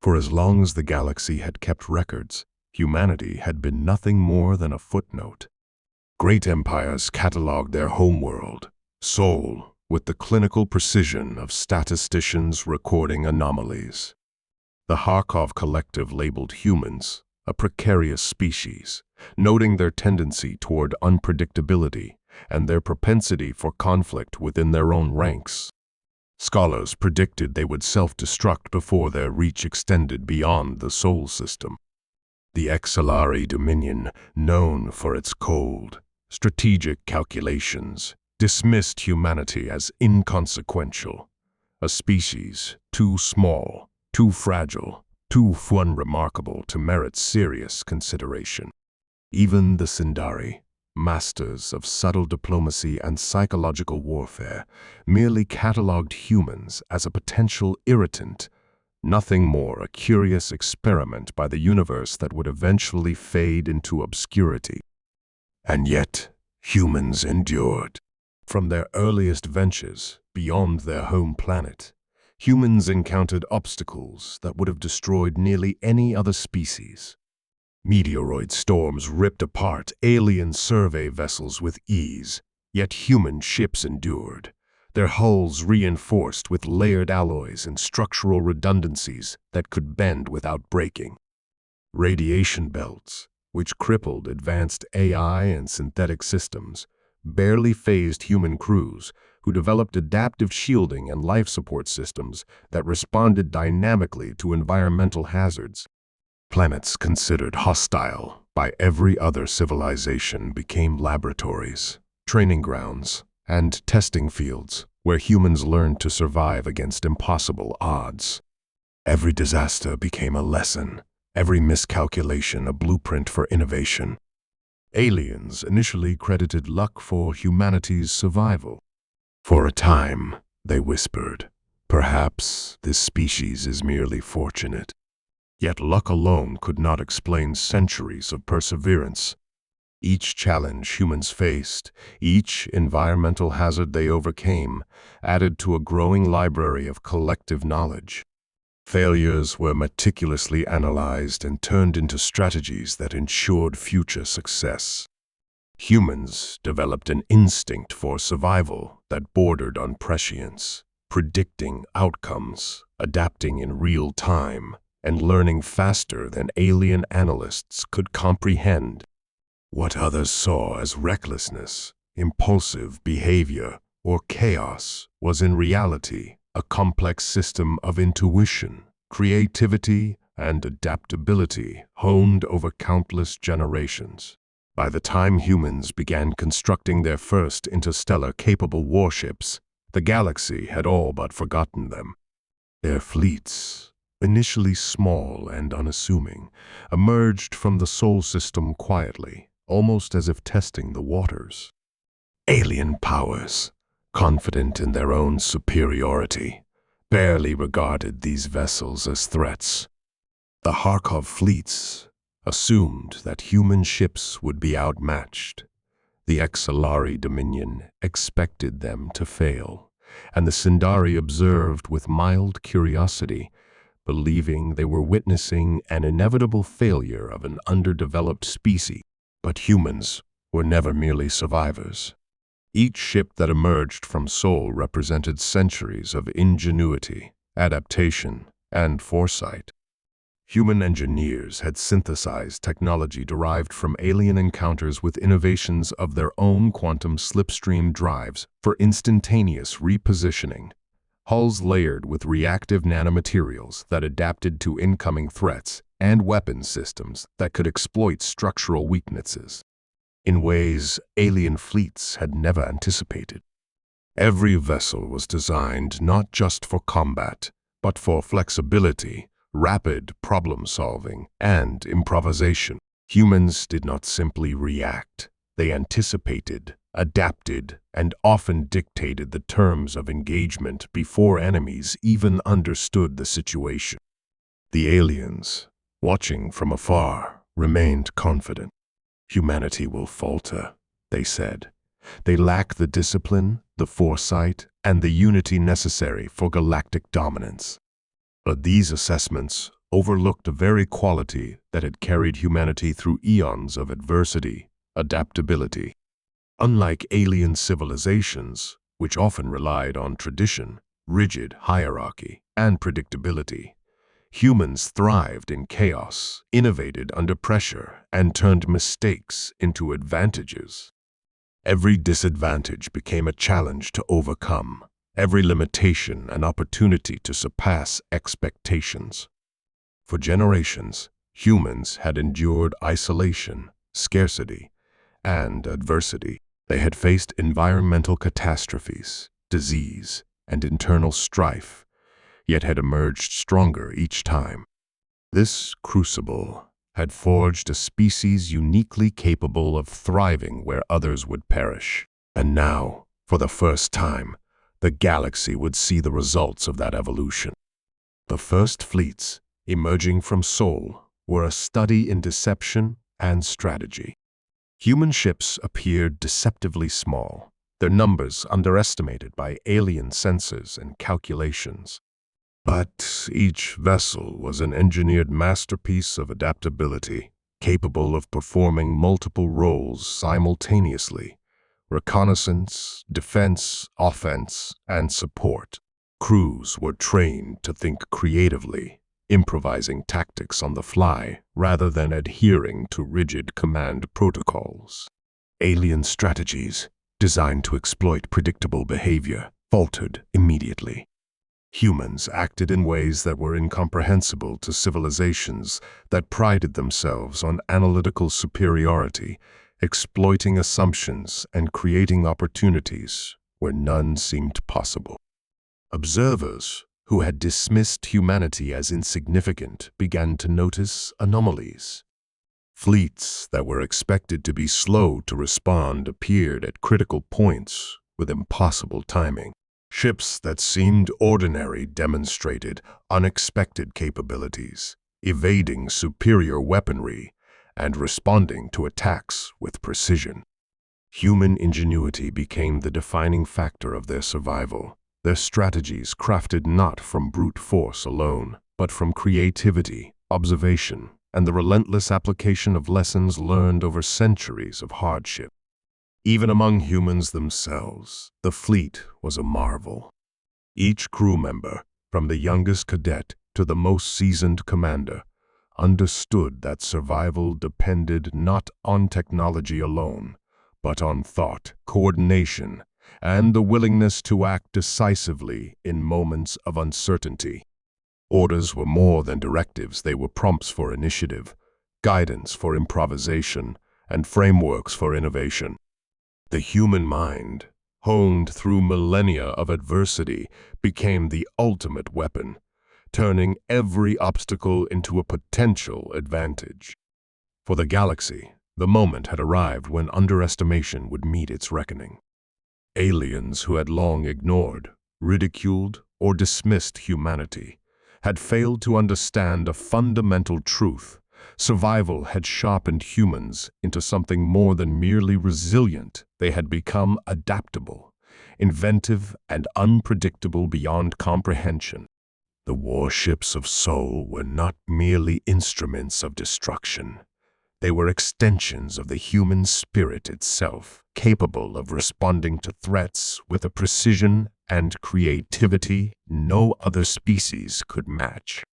For as long as the galaxy had kept records, humanity had been nothing more than a footnote. Great empires catalogued their homeworld, Sol, with the clinical precision of statisticians recording anomalies. The Kharkov Collective labeled humans a precarious species, noting their tendency toward unpredictability and their propensity for conflict within their own ranks. Scholars predicted they would self-destruct before their reach extended beyond the Sol system. The Exalari Dominion, known for its cold, strategic calculations, dismissed humanity as inconsequential, a species too small, too fragile, too unremarkable to merit serious consideration. Even the Sindari, masters of subtle diplomacy and psychological warfare, merely catalogued humans as a potential irritant, nothing more a curious experiment by the universe that would eventually fade into obscurity. And yet, humans endured. From their earliest ventures beyond their home planet, humans encountered obstacles that would have destroyed nearly any other species. Meteoroid storms ripped apart alien survey vessels with ease, yet human ships endured, their hulls reinforced with layered alloys and structural redundancies that could bend without breaking. Radiation belts, which crippled advanced AI and synthetic systems, barely fazed human crews who developed adaptive shielding and life support systems that responded dynamically to environmental hazards. Planets considered hostile by every other civilization became laboratories, training grounds, and testing fields where humans learned to survive against impossible odds. Every disaster became a lesson, every miscalculation a blueprint for innovation. Aliens initially credited luck for humanity's survival. For a time, they whispered, perhaps this species is merely fortunate. Yet luck alone could not explain centuries of perseverance. Each challenge humans faced, each environmental hazard they overcame, added to a growing library of collective knowledge. Failures were meticulously analyzed and turned into strategies that ensured future success. Humans developed an instinct for survival that bordered on prescience, predicting outcomes, adapting in real time, and learning faster than alien analysts could comprehend. What others saw as recklessness, impulsive behavior, or chaos was in reality a complex system of intuition, creativity, and adaptability honed over countless generations. By the time humans began constructing their first interstellar-capable warships, the galaxy had all but forgotten them. Their fleets, initially small and unassuming, emerged from the Sol system quietly, almost as if testing the waters. Alien powers, confident in their own superiority, barely regarded these vessels as threats. The Kharkov fleets assumed that human ships would be outmatched. The Exalari Dominion expected them to fail, and the Sindari observed with mild curiosity, believing they were witnessing an inevitable failure of an underdeveloped species. But humans were never merely survivors. Each ship that emerged from Sol represented centuries of ingenuity, adaptation, and foresight. Human engineers had synthesized technology derived from alien encounters with innovations of their own quantum slipstream drives for instantaneous repositioning, hulls layered with reactive nanomaterials that adapted to incoming threats, and weapon systems that could exploit structural weaknesses in ways alien fleets had never anticipated. Every vessel was designed not just for combat, but for flexibility, rapid problem-solving, and improvisation. Humans did not simply react. They anticipated, adapted, and often dictated the terms of engagement before enemies even understood the situation. The aliens, watching from afar, remained confident. Humanity will falter, they said. They lack the discipline, the foresight, and the unity necessary for galactic dominance. But these assessments overlooked a very quality that had carried humanity through eons of adversity: adaptability. Unlike alien civilizations, which often relied on tradition, rigid hierarchy, and predictability, humans thrived in chaos, innovated under pressure, and turned mistakes into advantages. Every disadvantage became a challenge to overcome, every limitation an opportunity to surpass expectations. For generations, humans had endured isolation, scarcity, and adversity. They had faced environmental catastrophes, disease, and internal strife, yet had emerged stronger each time. This crucible had forged a species uniquely capable of thriving where others would perish. And now, for the first time, the galaxy would see the results of that evolution. The first fleets, emerging from Sol, were a study in deception and strategy. Human ships appeared deceptively small, their numbers underestimated by alien sensors and calculations. But each vessel was an engineered masterpiece of adaptability, capable of performing multiple roles simultaneously: reconnaissance, defense, offense, and support. Crews were trained to think creatively, improvising tactics on the fly rather than adhering to rigid command protocols. Alien strategies, designed to exploit predictable behavior, faltered immediately. Humans acted in ways that were incomprehensible to civilizations that prided themselves on analytical superiority, exploiting assumptions and creating opportunities where none seemed possible. Observers who had dismissed humanity as insignificant began to notice anomalies. Fleets that were expected to be slow to respond appeared at critical points with impossible timing. Ships that seemed ordinary demonstrated unexpected capabilities, evading superior weaponry and responding to attacks with precision. Human ingenuity became the defining factor of their survival, their strategies crafted not from brute force alone, but from creativity, observation, and the relentless application of lessons learned over centuries of hardship. Even among humans themselves, the fleet was a marvel. Each crew member, from the youngest cadet to the most seasoned commander, understood that survival depended not on technology alone, but on thought, coordination, and the willingness to act decisively in moments of uncertainty. Orders were more than directives; they were prompts for initiative, guidance for improvisation, and frameworks for innovation. The human mind, honed through millennia of adversity, became the ultimate weapon, turning every obstacle into a potential advantage. For the galaxy, the moment had arrived when underestimation would meet its reckoning. Aliens who had long ignored, ridiculed, or dismissed humanity had failed to understand a fundamental truth. Survival had sharpened humans into something more than merely resilient. They had become adaptable, inventive, and unpredictable beyond comprehension. The warships of Sol were not merely instruments of destruction. They were extensions of the human spirit itself, capable of responding to threats with a precision and creativity no other species could match.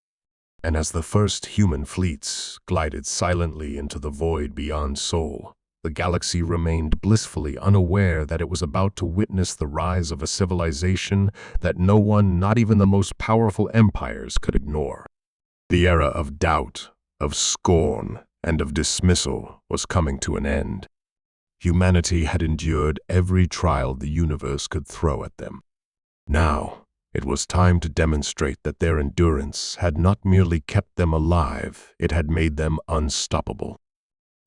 And as the first human fleets glided silently into the void beyond Sol, the galaxy remained blissfully unaware that it was about to witness the rise of a civilization that no one, not even the most powerful empires, could ignore. The era of doubt, of scorn, and of dismissal was coming to an end. Humanity had endured every trial the universe could throw at them. Now, it was time to demonstrate that their endurance had not merely kept them alive, it had made them unstoppable.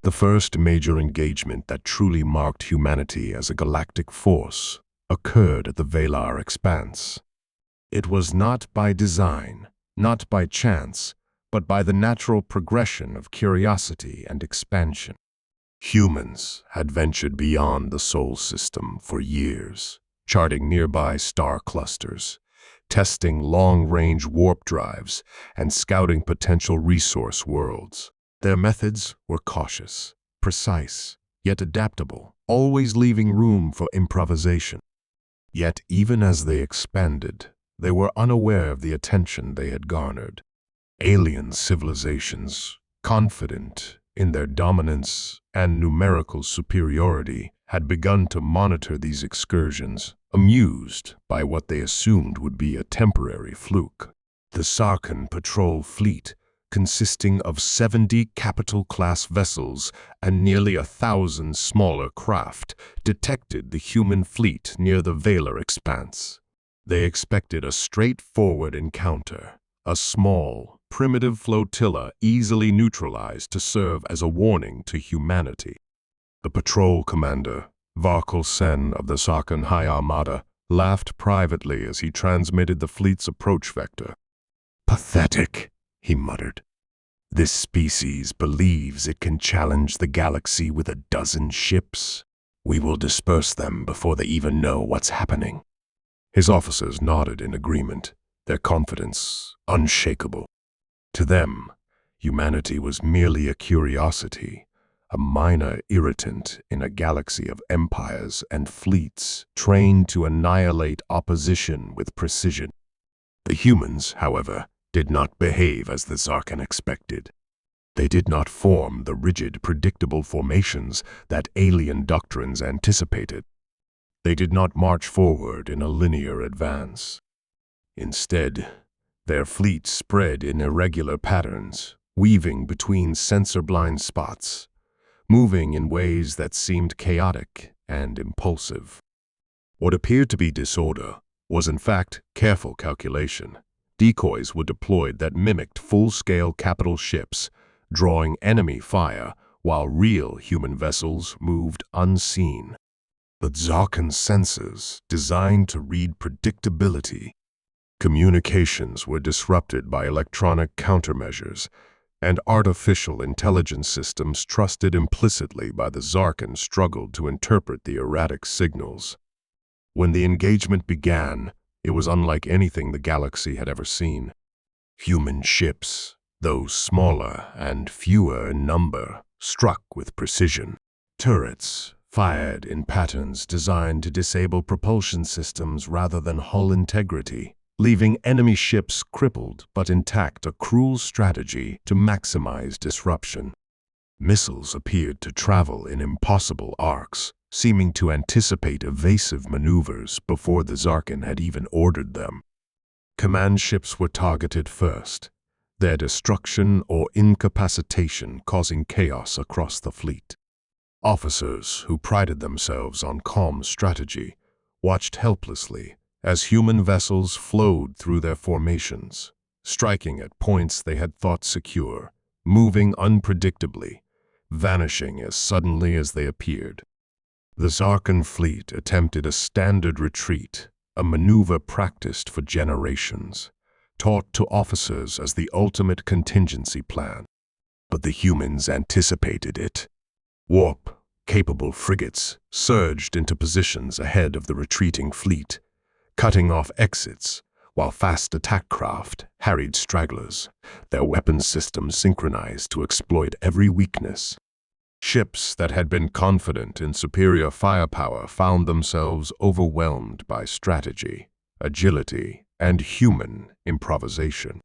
The first major engagement that truly marked humanity as a galactic force occurred at the Velar Expanse. It was not by design, not by chance, but by the natural progression of curiosity and expansion. Humans had ventured beyond the Sol system for years, charting nearby star clusters, testing long-range warp drives and scouting potential resource worlds. Their methods were cautious, precise, yet adaptable, always leaving room for improvisation. Yet even as they expanded, they were unaware of the attention they had garnered. Alien civilizations, confident in their dominance and numerical superiority, had begun to monitor these excursions, amused by what they assumed would be a temporary fluke. The Sarkhan patrol fleet, consisting of 70 capital-class vessels and nearly 1,000 smaller craft, detected the human fleet near the Velar expanse. They expected a straightforward encounter, a small, primitive flotilla easily neutralized to serve as a warning to humanity. The patrol commander, Varkal Sen of the Sarkhan High Armada, laughed privately as he transmitted the fleet's approach vector. "Pathetic," he muttered. "This species believes it can challenge the galaxy with 12 ships. We will disperse them before they even know what's happening." His officers nodded in agreement, their confidence unshakable. To them, humanity was merely a curiosity, a minor irritant in a galaxy of empires and fleets trained to annihilate opposition with precision. The humans, however, did not behave as the Sarkhan expected. They did not form the rigid, predictable formations that alien doctrines anticipated. They did not march forward in a linear advance. Instead, their fleet spread in irregular patterns, weaving between sensor-blind spots, moving in ways that seemed chaotic and impulsive. What appeared to be disorder was in fact careful calculation. Decoys were deployed that mimicked full-scale capital ships, drawing enemy fire while real human vessels moved unseen. The Sarkhan sensors, designed to read predictability. Communications were disrupted by electronic countermeasures, and artificial intelligence systems trusted implicitly by the Sarkhan struggled to interpret the erratic signals. When the engagement began, it was unlike anything the galaxy had ever seen. Human ships, though smaller and fewer in number, struck with precision. Turrets fired in patterns designed to disable propulsion systems rather than hull integrity, leaving enemy ships crippled but intact, a cruel strategy to maximize disruption. Missiles appeared to travel in impossible arcs, seeming to anticipate evasive maneuvers before the Sarkhan had even ordered them. Command ships were targeted first, their destruction or incapacitation causing chaos across the fleet. Officers who prided themselves on calm strategy watched helplessly as human vessels flowed through their formations, striking at points they had thought secure, moving unpredictably, vanishing as suddenly as they appeared. The Sarkhan fleet attempted a standard retreat, a maneuver practiced for generations, taught to officers as the ultimate contingency plan. But the humans anticipated it. Warp-capable frigates surged into positions ahead of the retreating fleet, cutting off exits, while fast attack craft harried stragglers, their weapons systems synchronized to exploit every weakness. Ships that had been confident in superior firepower found themselves overwhelmed by strategy, agility, and human improvisation.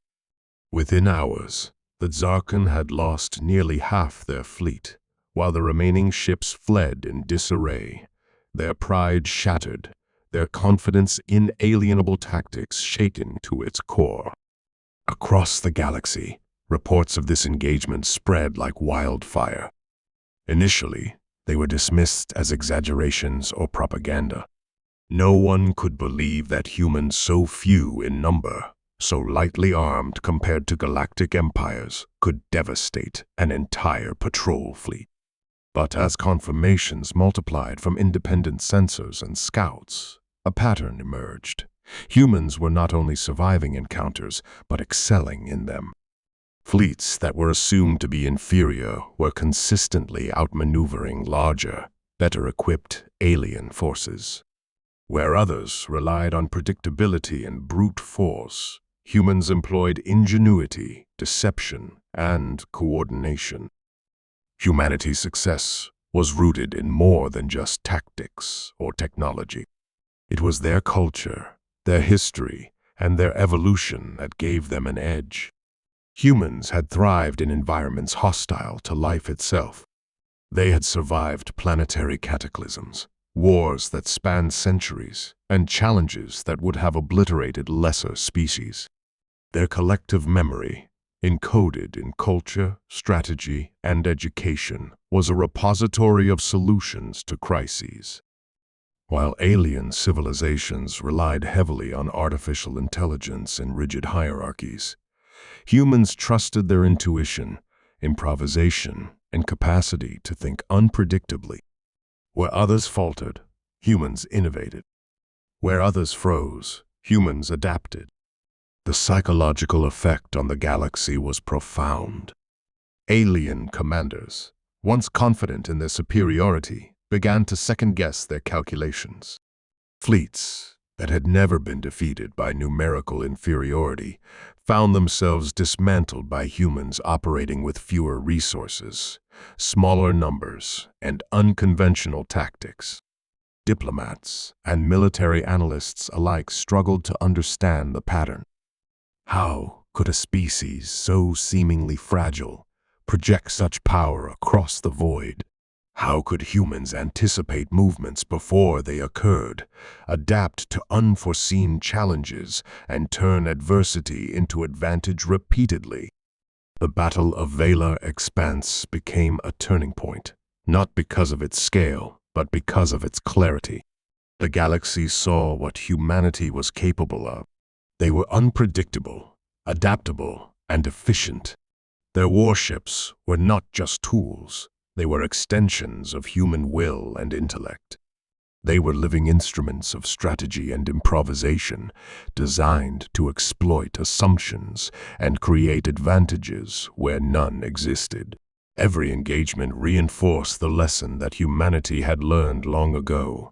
Within hours, the Sarkhan had lost nearly half their fleet, while the remaining ships fled in disarray, their pride shattered, their confidence in alienable tactics shaken to its core. Across the galaxy, reports of this engagement spread like wildfire. Initially, they were dismissed as exaggerations or propaganda. No one could believe that humans so few in number, so lightly armed compared to galactic empires, could devastate an entire patrol fleet. But as confirmations multiplied from independent sensors and scouts, a pattern emerged. Humans were not only surviving encounters, but excelling in them. Fleets that were assumed to be inferior were consistently outmaneuvering larger, better-equipped alien forces. Where others relied on predictability and brute force, humans employed ingenuity, deception, and coordination. Humanity's success was rooted in more than just tactics or technology. It was their culture, their history, and their evolution that gave them an edge. Humans had thrived in environments hostile to life itself. They had survived planetary cataclysms, wars that spanned centuries, and challenges that would have obliterated lesser species. Their collective memory, encoded in culture, strategy, and education, was a repository of solutions to crises. While alien civilizations relied heavily on artificial intelligence and rigid hierarchies, humans trusted their intuition, improvisation, and capacity to think unpredictably. Where others faltered, humans innovated. Where others froze, humans adapted. The psychological effect on the galaxy was profound. Alien commanders, once confident in their superiority, began to second-guess their calculations. Fleets that had never been defeated by numerical inferiority found themselves dismantled by humans operating with fewer resources, smaller numbers, and unconventional tactics. Diplomats and military analysts alike struggled to understand the pattern. How could a species so seemingly fragile project such power across the void? How could humans anticipate movements before they occurred, adapt to unforeseen challenges, and turn adversity into advantage repeatedly? The Battle of Velar Expanse became a turning point, not because of its scale, but because of its clarity. The galaxy saw what humanity was capable of. They were unpredictable, adaptable, and efficient. Their warships were not just tools. They were extensions of human will and intellect. They were living instruments of strategy and improvisation, designed to exploit assumptions and create advantages where none existed. Every engagement reinforced the lesson that humanity had learned long ago.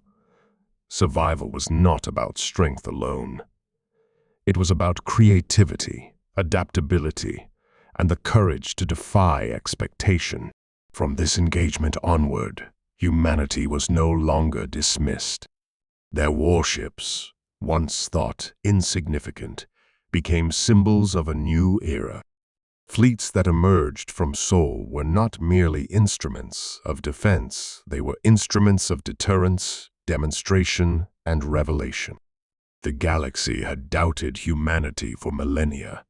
Survival was not about strength alone. It was about creativity, adaptability, and the courage to defy expectation. From this engagement onward, humanity was no longer dismissed. Their warships, once thought insignificant, became symbols of a new era. Fleets that emerged from Sol were not merely instruments of defense, they were instruments of deterrence, demonstration, and revelation. The galaxy had doubted humanity for millennia,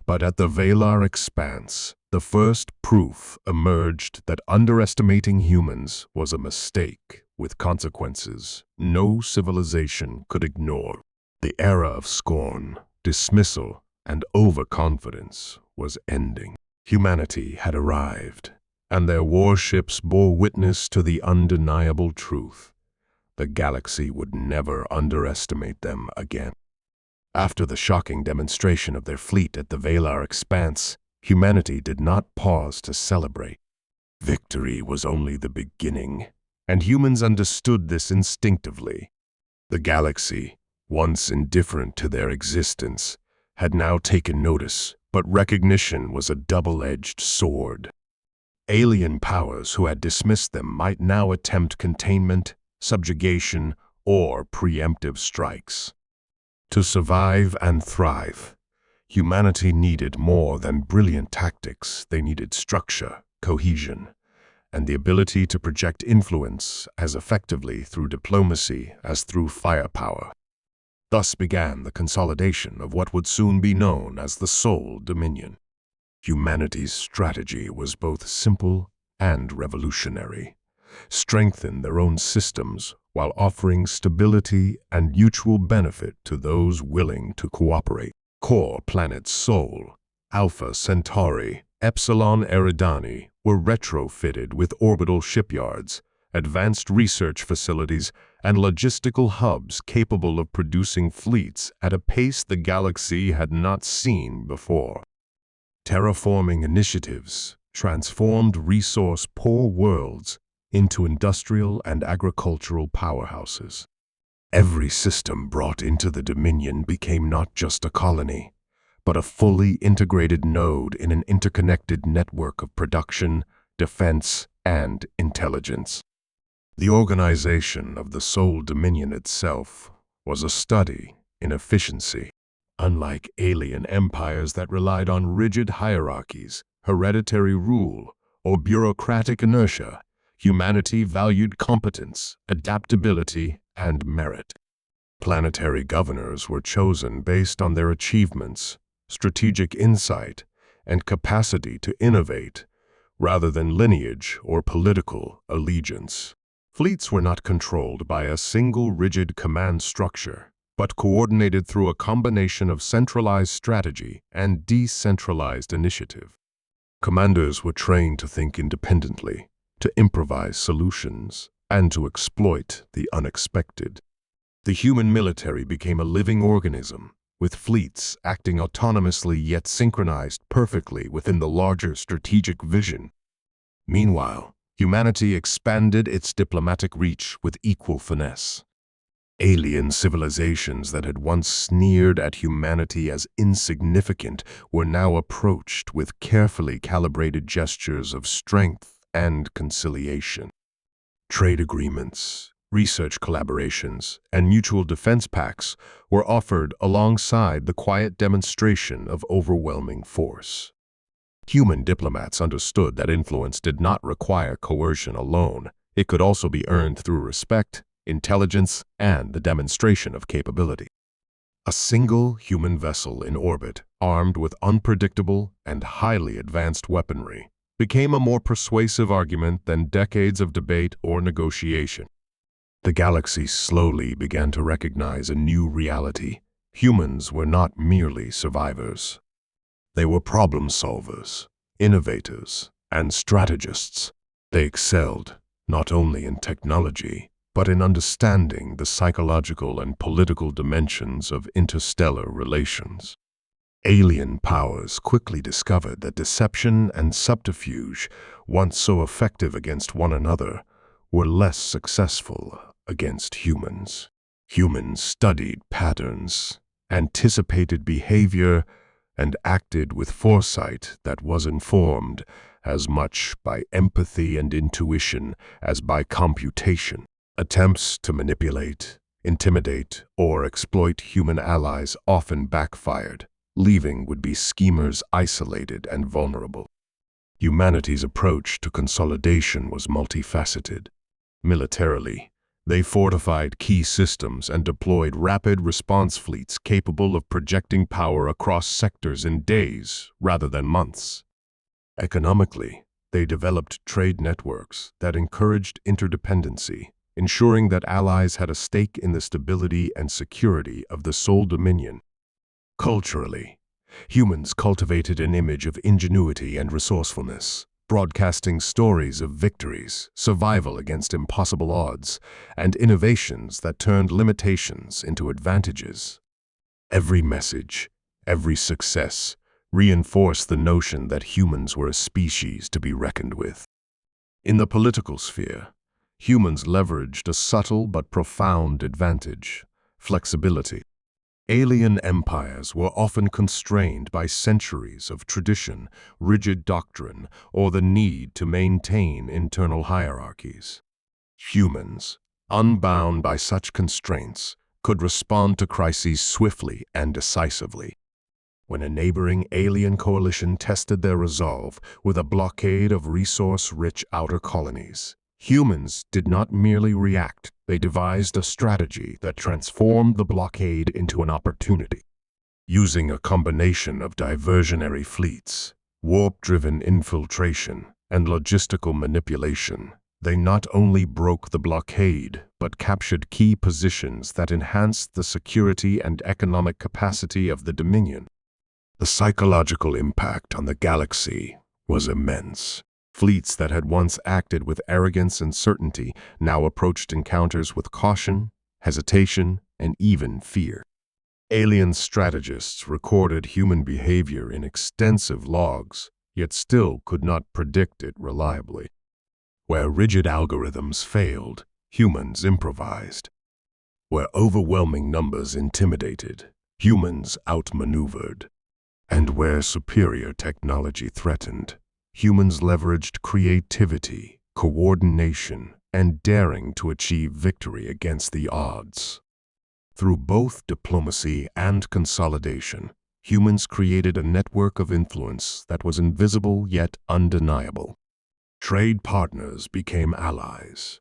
but at the Velar Expanse, the first proof emerged that underestimating humans was a mistake with consequences no civilization could ignore. The era of scorn, dismissal, and overconfidence was ending. Humanity had arrived, and their warships bore witness to the undeniable truth. The galaxy would never underestimate them again. After the shocking demonstration of their fleet at the Velar Expanse, humanity did not pause to celebrate. Victory was only the beginning, and humans understood this instinctively. The galaxy, once indifferent to their existence, had now taken notice, but recognition was a double-edged sword. Alien powers who had dismissed them might now attempt containment, subjugation, or preemptive strikes. To survive and thrive, humanity needed more than brilliant tactics. They needed structure, cohesion, and the ability to project influence as effectively through diplomacy as through firepower. Thus began the consolidation of what would soon be known as the Sol Dominion. Humanity's strategy was both simple and revolutionary. Strengthen their own systems while offering stability and mutual benefit to those willing to cooperate. Core planets Sol, Alpha Centauri, Epsilon Eridani were retrofitted with orbital shipyards, advanced research facilities, and logistical hubs capable of producing fleets at a pace the galaxy had not seen before. Terraforming initiatives transformed resource-poor worlds into industrial and agricultural powerhouses. Every system brought into the Dominion became not just a colony, but a fully integrated node in an interconnected network of production, defense, and intelligence. The organization of the Soul Dominion itself was a study in efficiency. Unlike alien empires that relied on rigid hierarchies, hereditary rule, or bureaucratic inertia, humanity valued competence, adaptability, and merit. Planetary governors were chosen based on their achievements, strategic insight, and capacity to innovate, rather than lineage or political allegiance. Fleets were not controlled by a single rigid command structure, but coordinated through a combination of centralized strategy and decentralized initiative. Commanders were trained to think independently, to improvise solutions, and to exploit the unexpected. The human military became a living organism, with fleets acting autonomously yet synchronized perfectly within the larger strategic vision. Meanwhile, humanity expanded its diplomatic reach with equal finesse. Alien civilizations that had once sneered at humanity as insignificant were now approached with carefully calibrated gestures of strength and conciliation. Trade agreements, research collaborations, and mutual defense pacts were offered alongside the quiet demonstration of overwhelming force. Human diplomats understood that influence did not require coercion alone. It could also be earned through respect, intelligence, and the demonstration of capability. A single human vessel in orbit, armed with unpredictable and highly advanced weaponry, became a more persuasive argument than decades of debate or negotiation. The galaxy slowly began to recognize a new reality. Humans were not merely survivors. They were problem solvers, innovators, and strategists. They excelled not only in technology, but in understanding the psychological and political dimensions of interstellar relations. Alien powers quickly discovered that deception and subterfuge, once so effective against one another, were less successful against humans. Humans studied patterns, anticipated behavior, and acted with foresight that was informed as much by empathy and intuition as by computation. Attempts to manipulate, intimidate, or exploit human allies often backfired, leaving would-be schemers isolated and vulnerable. Humanity's approach to consolidation was multifaceted. Militarily, they fortified key systems and deployed rapid response fleets capable of projecting power across sectors in days rather than months. Economically, they developed trade networks that encouraged interdependency, ensuring that allies had a stake in the stability and security of the Soul Dominion. Culturally, humans cultivated an image of ingenuity and resourcefulness, broadcasting stories of victories, survival against impossible odds, and innovations that turned limitations into advantages. Every message, every success, reinforced the notion that humans were a species to be reckoned with. In the political sphere, humans leveraged a subtle but profound advantage: flexibility. Alien empires were often constrained by centuries of tradition, rigid doctrine, or the need to maintain internal hierarchies. Humans, unbound by such constraints, could respond to crises swiftly and decisively. When a neighboring alien coalition tested their resolve with a blockade of resource-rich outer colonies, humans did not merely react, they devised a strategy that transformed the blockade into an opportunity. Using a combination of diversionary fleets, warp-driven infiltration, and logistical manipulation, they not only broke the blockade, but captured key positions that enhanced the security and economic capacity of the Dominion. The psychological impact on the galaxy was immense. Fleets that had once acted with arrogance and certainty now approached encounters with caution, hesitation, and even fear. Alien strategists recorded human behavior in extensive logs, yet still could not predict it reliably. Where rigid algorithms failed, humans improvised. Where overwhelming numbers intimidated, humans outmaneuvered. And where superior technology threatened, humans leveraged creativity, coordination, and daring to achieve victory against the odds. Through both diplomacy and consolidation, humans created a network of influence that was invisible yet undeniable. Trade partners became allies,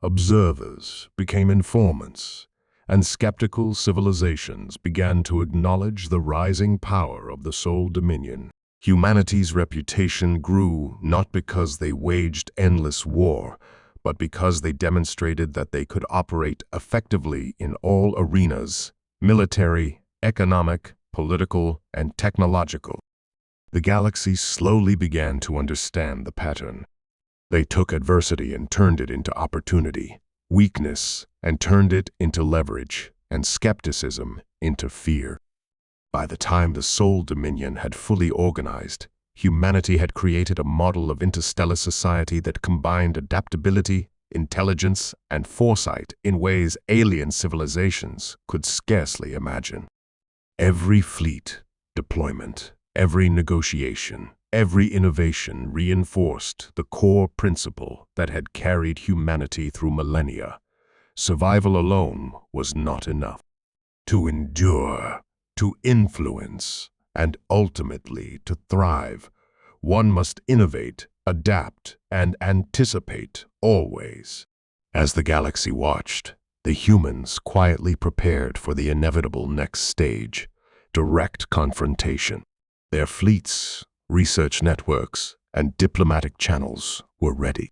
observers became informants, and skeptical civilizations began to acknowledge the rising power of the Soul Dominion. Humanity's reputation grew not because they waged endless war, but because they demonstrated that they could operate effectively in all arenas: military, economic, political, and technological. The galaxy slowly began to understand the pattern. They took adversity and turned it into opportunity, weakness and turned it into leverage, and skepticism into fear. By the time the Soul Dominion had fully organized, humanity had created a model of interstellar society that combined adaptability, intelligence, and foresight in ways alien civilizations could scarcely imagine. Every fleet deployment, every negotiation, every innovation reinforced the core principle that had carried humanity through millennia. Survival alone was not enough. To endure, to influence, and ultimately to thrive, one must innovate, adapt, and anticipate always. As the galaxy watched, the humans quietly prepared for the inevitable next stage: direct confrontation. Their fleets, research networks, and diplomatic channels were ready.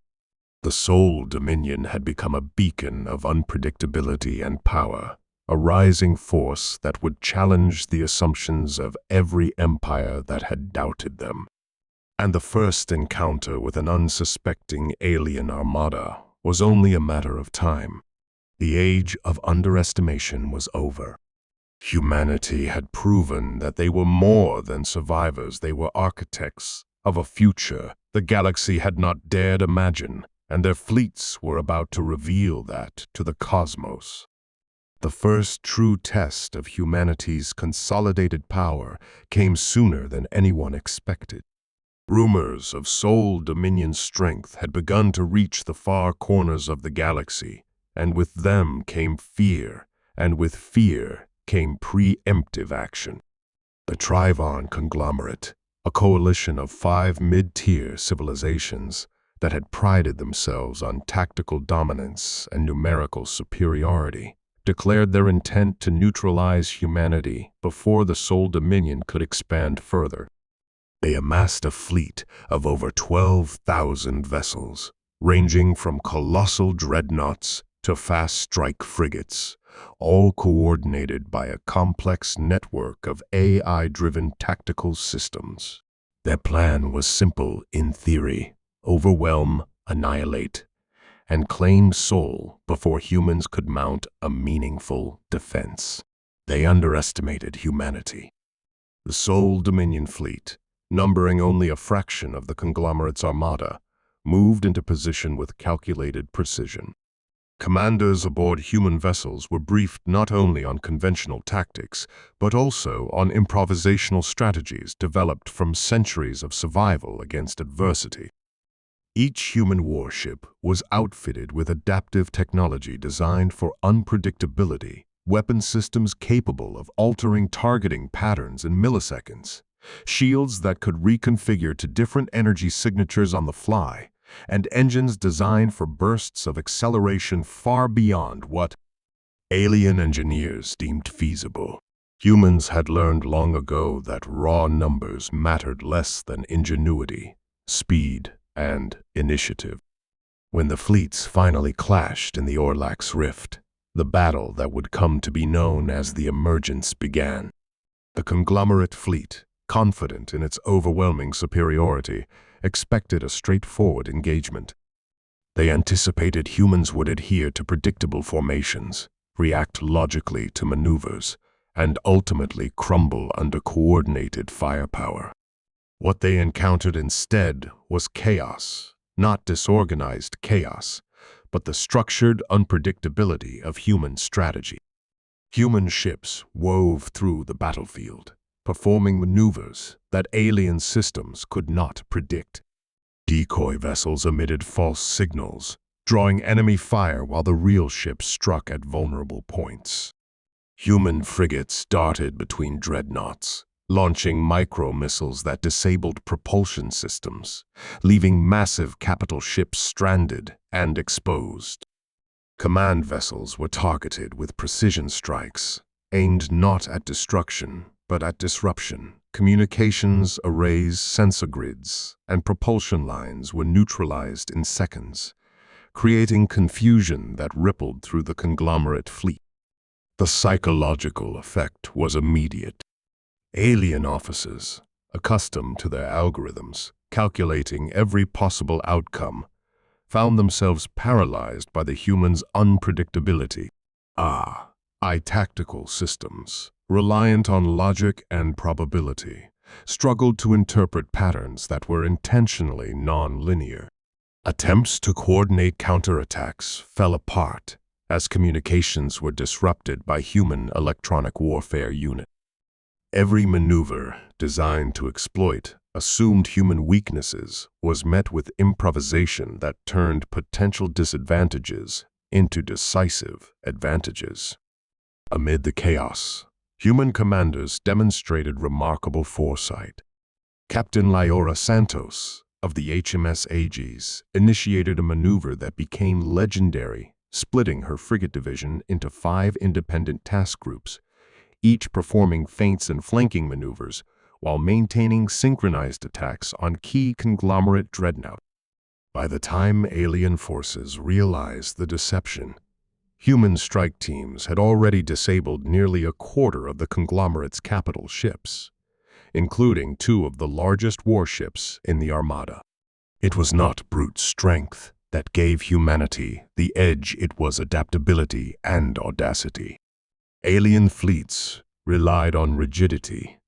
The Soul Dominion had become a beacon of unpredictability and power, a rising force that would challenge the assumptions of every empire that had doubted them. And the first encounter with an unsuspecting alien armada was only a matter of time. The age of underestimation was over. Humanity had proven that they were more than survivors. They were architects of a future the galaxy had not dared imagine, and their fleets were about to reveal that to the cosmos. The first true test of humanity's consolidated power came sooner than anyone expected. Rumors of Soul Dominion strength had begun to reach the far corners of the galaxy, and with them came fear, and with fear came preemptive action. The Trivon conglomerate, a coalition of 5 mid-tier civilizations that had prided themselves on tactical dominance and numerical superiority, declared their intent to neutralize humanity before the Soul Dominion could expand further. They amassed a fleet of over 12,000 vessels, ranging from colossal dreadnoughts to fast-strike frigates, all coordinated by a complex network of AI-driven tactical systems. Their plan was simple in theory: overwhelm, annihilate, and claim Soul before humans could mount a meaningful defense. They underestimated humanity. The Soul Dominion fleet, numbering only a fraction of the conglomerate's armada, moved into position with calculated precision. Commanders aboard human vessels were briefed not only on conventional tactics, but also on improvisational strategies developed from centuries of survival against adversity. Each human warship was outfitted with adaptive technology designed for unpredictability, weapon systems capable of altering targeting patterns in milliseconds, shields that could reconfigure to different energy signatures on the fly, and engines designed for bursts of acceleration far beyond what alien engineers deemed feasible. Humans had learned long ago that raw numbers mattered less than ingenuity, speed, and initiative. When the fleets finally clashed in the Orlax Rift, the battle that would come to be known as the Emergence began. The conglomerate fleet, confident in its overwhelming superiority, expected a straightforward engagement. They anticipated humans would adhere to predictable formations, react logically to maneuvers, and ultimately crumble under coordinated firepower. What they encountered instead was chaos, not disorganized chaos, but the structured unpredictability of human strategy. Human ships wove through the battlefield, performing maneuvers that alien systems could not predict. Decoy vessels emitted false signals, drawing enemy fire while the real ships struck at vulnerable points. Human frigates darted between dreadnoughts, launching micro-missiles that disabled propulsion systems, leaving massive capital ships stranded and exposed. Command vessels were targeted with precision strikes, aimed not at destruction, but at disruption. Communications arrays, sensor grids, and propulsion lines were neutralized in seconds, creating confusion that rippled through the conglomerate fleet. The psychological effect was immediate. Alien officers, accustomed to their algorithms, calculating every possible outcome, found themselves paralyzed by the humans' unpredictability. Tactical systems, reliant on logic and probability, struggled to interpret patterns that were intentionally non-linear. Attempts to coordinate counterattacks fell apart as communications were disrupted by human electronic warfare units. Every maneuver designed to exploit assumed human weaknesses was met with improvisation that turned potential disadvantages into decisive advantages. Amid the chaos, human commanders demonstrated remarkable foresight. Captain Lyora Santos of the HMS Aegis initiated a maneuver that became legendary, splitting her frigate division into 5 independent task groups, each performing feints and flanking maneuvers while maintaining synchronized attacks on key conglomerate dreadnoughts. By the time alien forces realized the deception, human strike teams had already disabled nearly a quarter of the conglomerate's capital ships, including 2 of the largest warships in the Armada. It was not brute strength that gave humanity the edge, it was adaptability and audacity. Alien fleets relied on rigidity,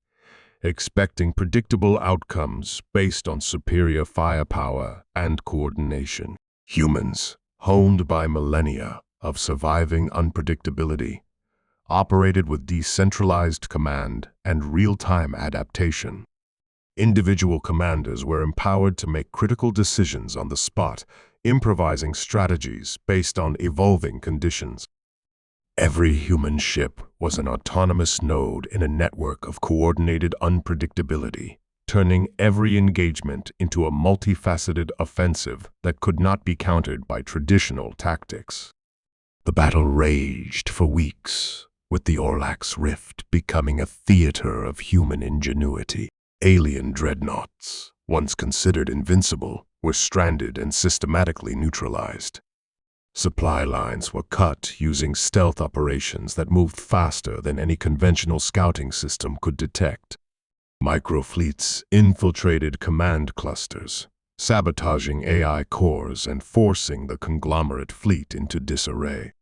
expecting predictable outcomes based on superior firepower and coordination. Humans, honed by millennia of surviving unpredictability, operated with decentralized command and real-time adaptation. Individual commanders were empowered to make critical decisions on the spot, improvising strategies based on evolving conditions. Every human ship was an autonomous node in a network of coordinated unpredictability, turning every engagement into a multifaceted offensive that could not be countered by traditional tactics. The battle raged for weeks, with the Orlax Rift becoming a theater of human ingenuity. Alien dreadnoughts, once considered invincible, were stranded and systematically neutralized. Supply lines were cut using stealth operations that moved faster than any conventional scouting system could detect. Microfleets infiltrated command clusters, sabotaging AI cores and forcing the conglomerate fleet into disarray.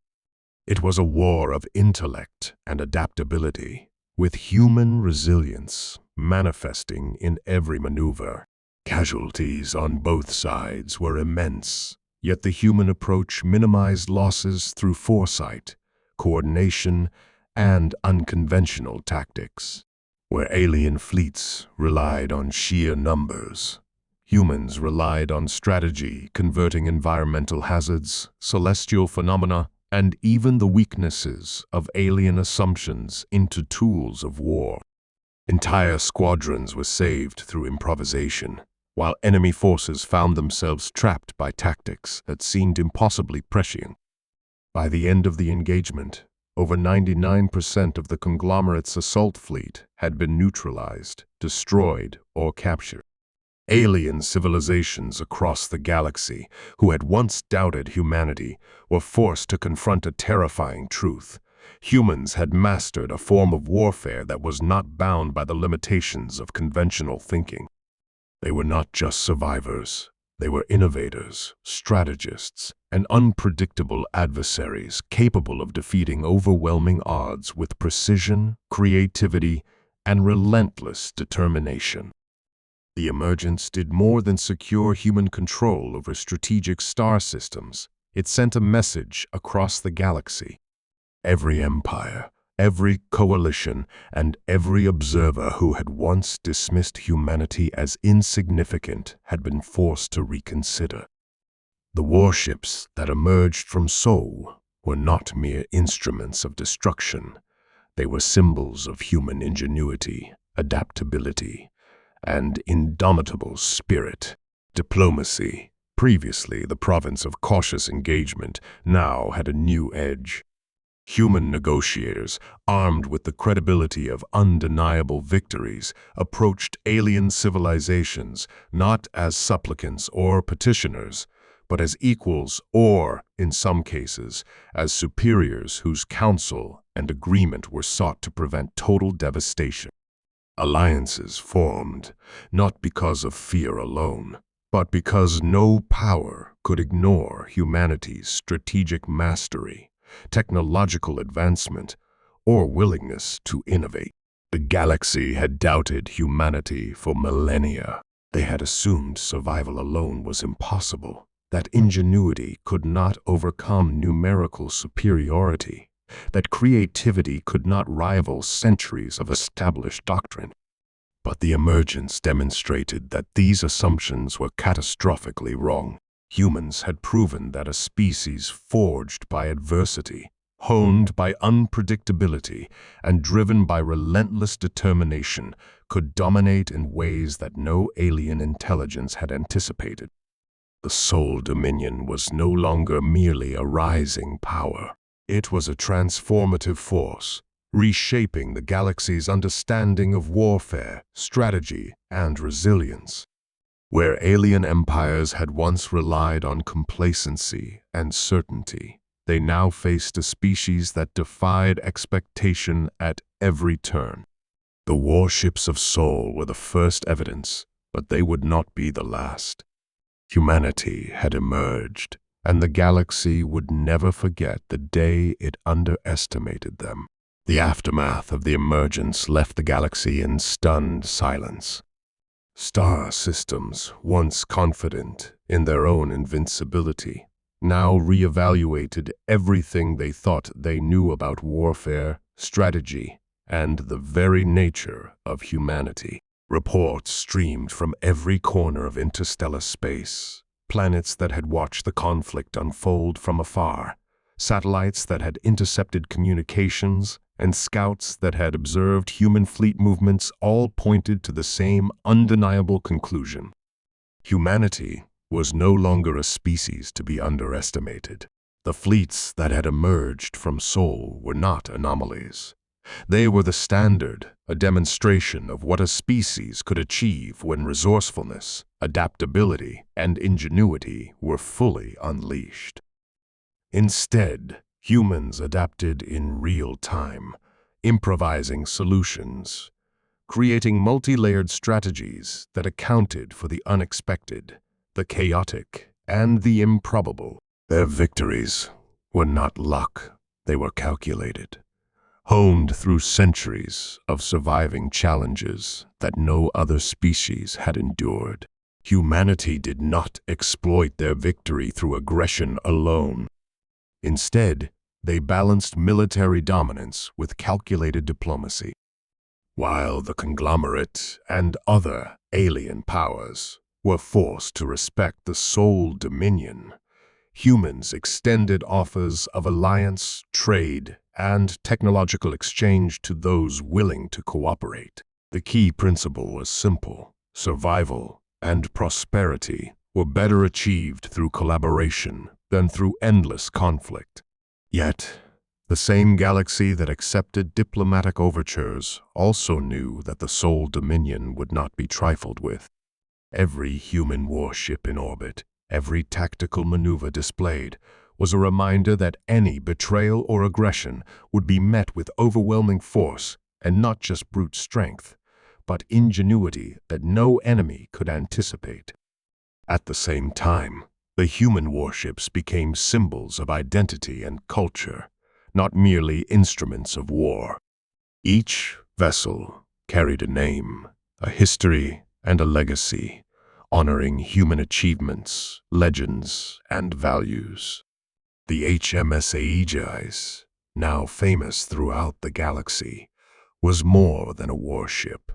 It was a war of intellect and adaptability, with human resilience manifesting in every maneuver. Casualties on both sides were immense, yet the human approach minimized losses through foresight, coordination, and unconventional tactics. Where alien fleets relied on sheer numbers, humans relied on strategy, converting environmental hazards, celestial phenomena, and even the weaknesses of alien assumptions into tools of war. Entire squadrons were saved through improvisation, while enemy forces found themselves trapped by tactics that seemed impossibly prescient. By the end of the engagement, over 99% of the conglomerate's assault fleet had been neutralized, destroyed, or captured. Alien civilizations across the galaxy, who had once doubted humanity, were forced to confront a terrifying truth. Humans had mastered a form of warfare that was not bound by the limitations of conventional thinking. They were not just survivors. They were innovators, strategists, and unpredictable adversaries capable of defeating overwhelming odds with precision, creativity, and relentless determination. The emergence did more than secure human control over strategic star systems. It sent a message across the galaxy. Every empire, every coalition, and every observer who had once dismissed humanity as insignificant had been forced to reconsider. The warships that emerged from Sol were not mere instruments of destruction. They were symbols of human ingenuity, adaptability, and indomitable spirit. Diplomacy, previously the province of cautious engagement, now had a new edge. Human negotiators, armed with the credibility of undeniable victories, approached alien civilizations not as supplicants or petitioners, but as equals or, in some cases, as superiors whose counsel and agreement were sought to prevent total devastation. Alliances formed, not because of fear alone, but because no power could ignore humanity's strategic mastery, technological advancement, or willingness to innovate. The galaxy had doubted humanity for millennia. They had assumed survival alone was impossible, that ingenuity could not overcome numerical superiority, that creativity could not rival centuries of established doctrine. But the emergence demonstrated that these assumptions were catastrophically wrong. Humans had proven that a species forged by adversity, honed by unpredictability, and driven by relentless determination could dominate in ways that no alien intelligence had anticipated. The Sol Dominion was no longer merely a rising power. It was a transformative force, reshaping the galaxy's understanding of warfare, strategy, and resilience. Where alien empires had once relied on complacency and certainty, they now faced a species that defied expectation at every turn. The warships of Sol were the first evidence, but they would not be the last. Humanity had emerged, and the galaxy would never forget the day it underestimated them. The aftermath of the emergence left the galaxy in stunned silence. Star systems, once confident in their own invincibility, now reevaluated everything they thought they knew about warfare, strategy, and the very nature of humanity. Reports streamed from every corner of interstellar space, planets that had watched the conflict unfold from afar, satellites that had intercepted communications, and scouts that had observed human fleet movements all pointed to the same undeniable conclusion. Humanity was no longer a species to be underestimated. The fleets that had emerged from Sol were not anomalies. They were the standard, a demonstration of what a species could achieve when resourcefulness, adaptability, and ingenuity were fully unleashed. Instead, humans adapted in real time, improvising solutions, creating multi-layered strategies that accounted for the unexpected, the chaotic, and the improbable. Their victories were not luck, they were calculated, honed through centuries of surviving challenges that no other species had endured. Humanity did not exploit their victory through aggression alone. Instead, they balanced military dominance with calculated diplomacy. While the conglomerate and other alien powers were forced to respect the Sol Dominion, humans extended offers of alliance, trade, and technological exchange to those willing to cooperate. The key principle was simple: survival and prosperity were better achieved through collaboration than through endless conflict. Yet, the same galaxy that accepted diplomatic overtures also knew that the Sol Dominion would not be trifled with. Every human warship in orbit, every tactical maneuver displayed, was a reminder that any betrayal or aggression would be met with overwhelming force, and not just brute strength, but ingenuity that no enemy could anticipate. At the same time, the human warships became symbols of identity and culture, not merely instruments of war. Each vessel carried a name, a history, and a legacy, honoring human achievements, legends, and values. The HMS Aegis, now famous throughout the galaxy, was more than a warship.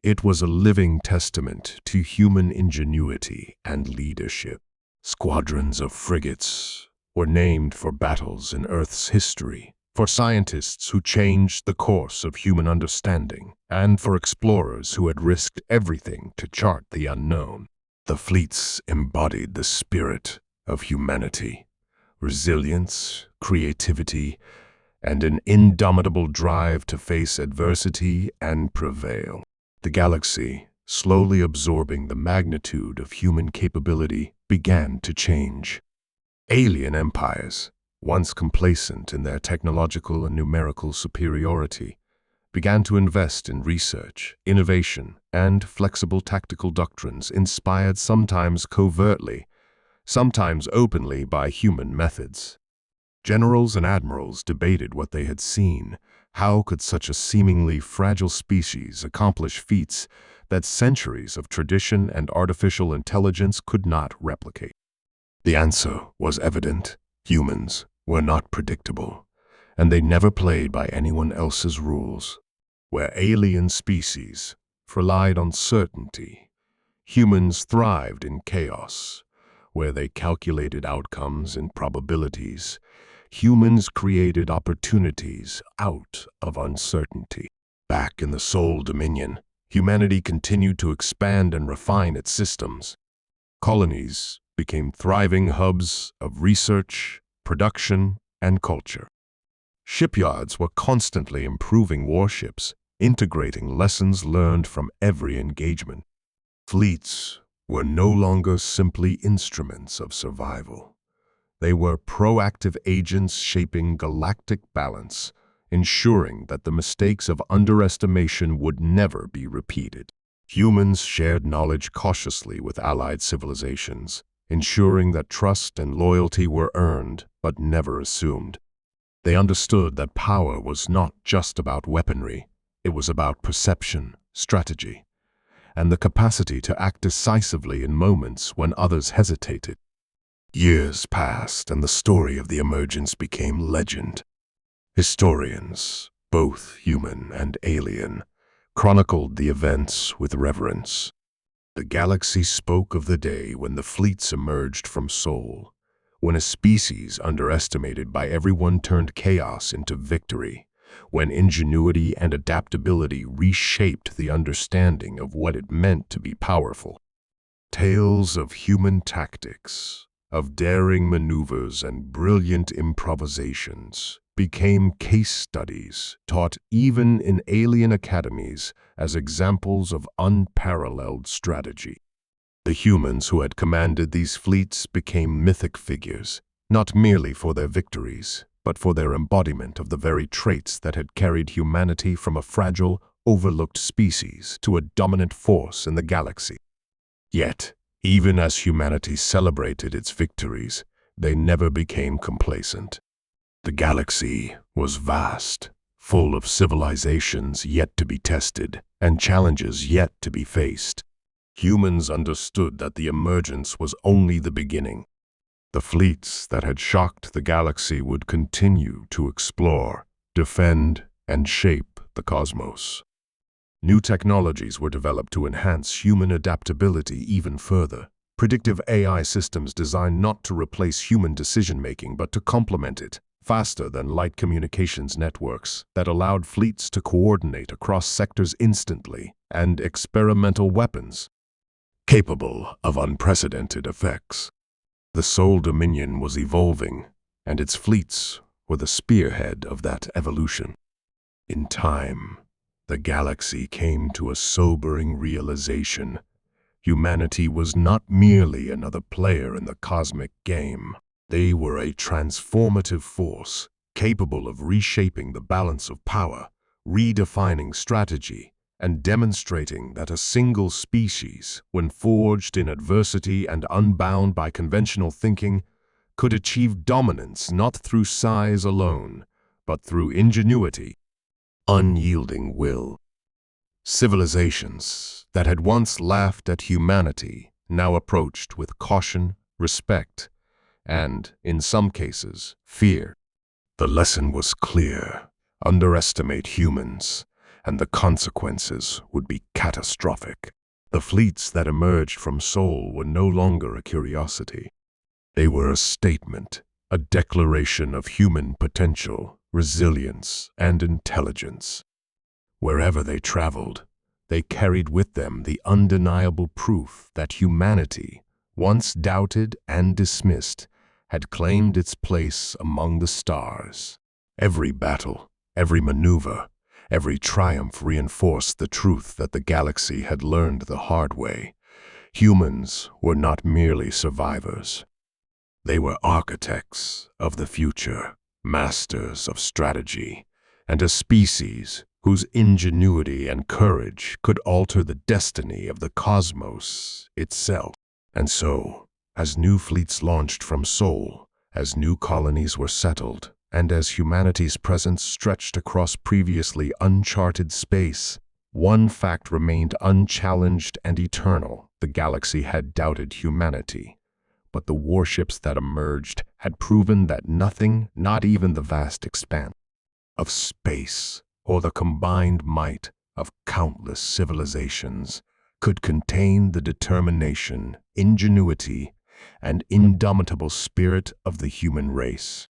It was a living testament to human ingenuity and leadership. Squadrons of frigates were named for battles in Earth's history, for scientists who changed the course of human understanding, and for explorers who had risked everything to chart the unknown. The fleets embodied the spirit of humanity, resilience, creativity, and an indomitable drive to face adversity and prevail. The galaxy, slowly absorbing the magnitude of human capability, began to change. Alien empires, once complacent in their technological and numerical superiority, began to invest in research, innovation, and flexible tactical doctrines inspired sometimes covertly, sometimes openly by human methods. Generals and admirals debated what they had seen. How could such a seemingly fragile species accomplish feats that centuries of tradition and artificial intelligence could not replicate? The answer was evident. Humans were not predictable, and they never played by anyone else's rules. Where alien species relied on certainty, humans thrived in chaos. Where they calculated outcomes and probabilities, humans created opportunities out of uncertainty. Back in the Soul Dominion, humanity continued to expand and refine its systems. Colonies became thriving hubs of research, production, and culture. Shipyards were constantly improving warships, integrating lessons learned from every engagement. Fleets were no longer simply instruments of survival. They were proactive agents shaping galactic balance, ensuring that the mistakes of underestimation would never be repeated. Humans shared knowledge cautiously with allied civilizations, ensuring that trust and loyalty were earned but never assumed. They understood that power was not just about weaponry, it was about perception, strategy, and the capacity to act decisively in moments when others hesitated. Years passed, and the story of the emergence became legend. Historians, both human and alien, chronicled the events with reverence. The galaxy spoke of the day when the fleets emerged from Sol, when a species underestimated by everyone turned chaos into victory, when ingenuity and adaptability reshaped the understanding of what it meant to be powerful. Tales of human tactics, of daring maneuvers and brilliant improvisations, became case studies taught even in alien academies as examples of unparalleled strategy. The humans who had commanded these fleets became mythic figures, not merely for their victories, but for their embodiment of the very traits that had carried humanity from a fragile, overlooked species to a dominant force in the galaxy. Yet, even as humanity celebrated its victories, they never became complacent. The galaxy was vast, full of civilizations yet to be tested and challenges yet to be faced. Humans understood that the emergence was only the beginning. The fleets that had shocked the galaxy would continue to explore, defend, and shape the cosmos. New technologies were developed to enhance human adaptability even further. Predictive AI systems designed not to replace human decision-making but to complement it, faster than light communications networks that allowed fleets to coordinate across sectors instantly, and experimental weapons capable of unprecedented effects. The Soul Dominion was evolving, and its fleets were the spearhead of that evolution. In time, the galaxy came to a sobering realization. Humanity was not merely another player in the cosmic game. They were a transformative force, capable of reshaping the balance of power, redefining strategy, and demonstrating that a single species, when forged in adversity and unbound by conventional thinking, could achieve dominance not through size alone, but through ingenuity, unyielding will. Civilizations that had once laughed at humanity now approached with caution, respect, and, in some cases, fear. The lesson was clear: underestimate humans, and the consequences would be catastrophic. The fleets that emerged from Sol were no longer a curiosity. They were a statement, a declaration of human potential, resilience, and intelligence. Wherever they traveled, they carried with them the undeniable proof that humanity, once doubted and dismissed, had claimed its place among the stars. Every battle, every maneuver, every triumph reinforced the truth that the galaxy had learned the hard way. Humans were not merely survivors. They were architects of the future, masters of strategy, and a species whose ingenuity and courage could alter the destiny of the cosmos itself. And so, as new fleets launched from Sol, as new colonies were settled, and as humanity's presence stretched across previously uncharted space, one fact remained unchallenged and eternal: the galaxy had doubted humanity. But the warships that emerged had proven that nothing, not even the vast expanse of space or the combined might of countless civilizations, could contain the determination, ingenuity, and indomitable spirit of the human race.